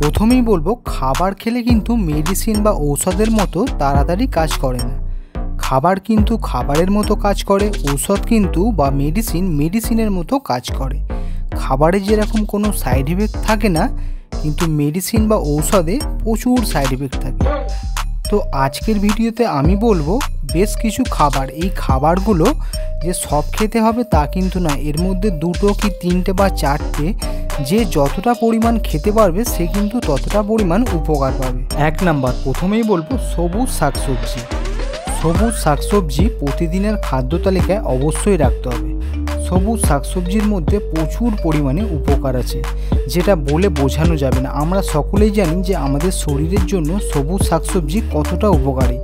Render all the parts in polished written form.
প্রথমেই বলবো, খাবার খেলে কিন্তু মেডিসিন বা ঔষধের মতো তাড়াতাড়ি কাজ করে না। খাবার কিন্তু খাবারের মতো কাজ করে, ঔষধ কিন্তু বা মেডিসিনের মতো কাজ করে। খাবারে যেরকম কোনো সাইড এফেক্ট থাকে না, কিন্তু মেডিসিন বা ঔষধে প্রচুর সাইড এফেক্ট থাকে। তো আজকের ভিডিওতে আমি বলবো বেশ কিছু খাবার, এই খাবারগুলো যে সব খেতে হবে তা কিন্তু না, এর মধ্যে দুটো কি তিনটে বা চারটে যে যতটা পরিমাণ খেতে পারবে সে কিন্তু ততটা পরিমাণ উপকার পাবে। 1 নাম্বার, প্রথমেই বলবো সবুজ শাকসবজি। সবুজ শাকসবজি প্রতিদিনের খাদ্য তালিকায় অবশ্যই রাখতে হবে। সবুজ শাকসবজির মধ্যে প্রচুর পরিমাণে উপকার আছে, যেটা বলে বোঝানো যাবে না। আমরা সকলেই জানি যে আমাদের শরীরের জন্য সবুজ শাকসবজি কতটা উপকারী।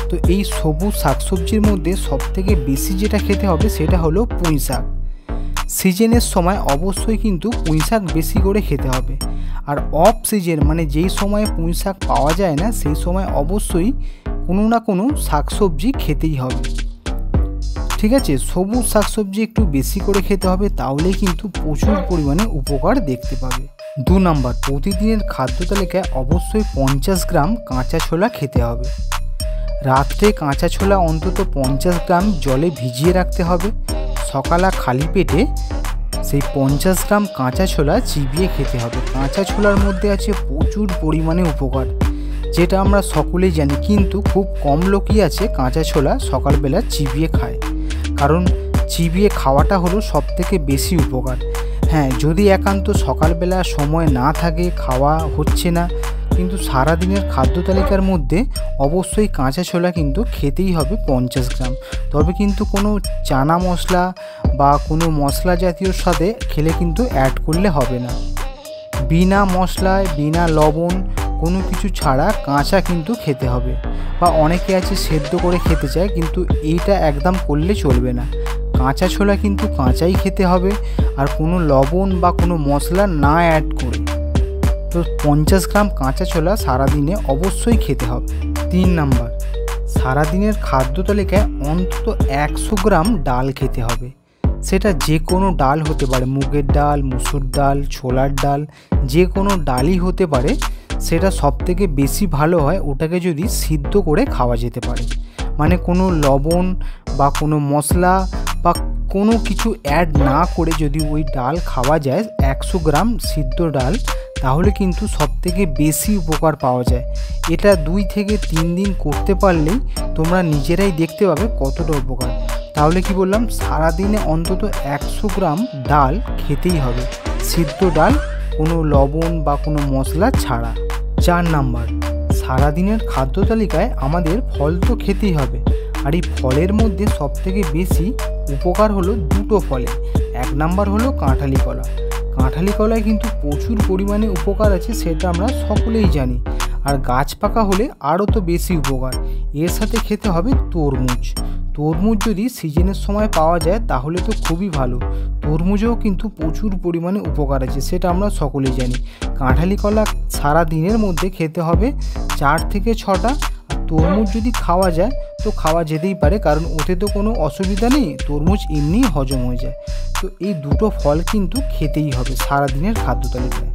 তো এই সবুজ শাকসবজির মধ্যে সবথেকে বেশি যেটা খেতে হবে সেটা হলো পুঁই শাক। সিজনের সময় অবশ্যই কিন্তু পুঁই শাক বেশি করে খেতে হবে। আর অফ সিজন মানে যেই সময়ে পুঁই শাক পাওয়া যায় না, সেই সময় অবশ্যই কোনো না কোনো শাকসবজি খেতেই হবে। ঠিক আছে, সবুজ শাকসবজি একটু বেশি করে খেতে হবে, তাহলেই কিন্তু প্রচুর পরিমাণে উপকার দেখতে পাবে। 2 নাম্বার, প্রতিদিনের খাদ্য তালিকায় অবশ্যই 50 গ্রাম কাঁচা ছোলা খেতে হবে। রাত্রে কাঁচা ছোলা অন্তত 50 গ্রাম জলে ভিজিয়ে রাখতে হবে। সকালে খালি পেটে সেই 50 গ্রাম কাঁচা ছোলা চিবিয়ে খেতে হবে। কাঁচা ছোলার মধ্যে আছে প্রচুর পরিমাণে উপকার, যেটা আমরা সকলেই জানি, কিন্তু খুব কম লোকই আছে কাঁচা ছোলা সকালবেলা চিবিয়ে খায়। কারণ চিবিয়ে খাওয়াটা হলো সবথেকে বেশি উপকার। হ্যাঁ, যদি একান্ত সকালবেলা সময় না থাকে, খাওয়া হচ্ছে না, কিন্তু সারাদিনের খাদ্য তালিকার মধ্যে অবশ্যই কাঁচা ছোলা কিন্তু খেতেই হবে 50 গ্রাম। তবে কিন্তু কোনো চানা মশলা বা কোনো মশলা জাতীয়র সাথে খেলে কিন্তু অ্যাড করলে হবে না। বিনা মশলায়, বিনা লবণ, কোনো কিছু ছাড়া কাঁচা কিন্তু খেতে হবে। বা অনেকে আছে সেদ্ধ করে খেতে চায়, কিন্তু এইটা একদম করলে চলবে না। কাঁচা ছোলা কিন্তু কাঁচাই খেতে হবে, আর কোনো লবণ বা কোনো মশলা না অ্যাড করে। তো 50 গ্রাম কাঁচা ছোলা সারাদিনে অবশ্যই খেতে হবে। 3 নাম্বার, সারাদিনের খাদ্য তালিকায় অন্তত 100 গ্রাম ডাল খেতে হবে। সেটা যে কোনো ডাল হতে পারে, মুগের ডাল, মুসুর ডাল, ছোলার ডাল, যে কোনো ডালই হতে পারে। সেটা সবথেকে বেশি ভালো হয় ওটাকে যদি সিদ্ধ করে খাওয়া যেতে পারে। মানে কোনো লবণ বা কোনো মশলা বা কোনো কিছু অ্যাড না করে যদি ওই ডাল খাওয়া যায়, 100 গ্রাম সিদ্ধ ডাল, তাহলে কিন্তু সবথেকে বেশি উপকার পাওয়া যায়। এটা 2 থেকে 3 দিন করতে পারলেই তোমরা নিজেরাই দেখতে পাবে কতটা উপকার। তাহলে কি বললাম, সারাদিনে অন্তত 100 গ্রাম ডাল খেতেই হবে, সিদ্ধ ডাল, কোনো লবণ বা কোনো মশলা ছাড়া। 4 নাম্বার, সারাদিনের খাদ্য তালিকায় আমাদের ফল তো খেতেই হবে। আর এই ফলের মধ্যে সবথেকে বেশি উপকার হলো দুটো ফলে। 1 নাম্বার হলো কাঁঠালি কলা। কাঁঠালি কলায় কিন্তু প্রচুর পরিমাণে উপকার আছে, সেটা আমরা সকলেই জানি। আর গাছ পাকা হলে আরও তো বেশি উপকার। এর সাথে খেতে হবে তরমুজ। তরমুজ যদি সিজনের সময় পাওয়া যায় তাহলে তো খুবই ভালো। তরমুজেও কিন্তু প্রচুর পরিমাণে উপকার আছে, সেটা আমরা সকলেই জানি। কাঁঠালি কলা সারা দিনের মধ্যে খেতে হবে 4 থেকে 6টা। আর তরমুজ যদি খাওয়া যায় তো খাওয়া যেতেই পারে, কারণ ওতে তো কোনো অসুবিধা নেই, তরমুজ এমনিই হজম হয়ে যায়। তো এই দুটো ফল কিন্তু খেতেই হবে সারাদিনের খাদ্য তালিকায়।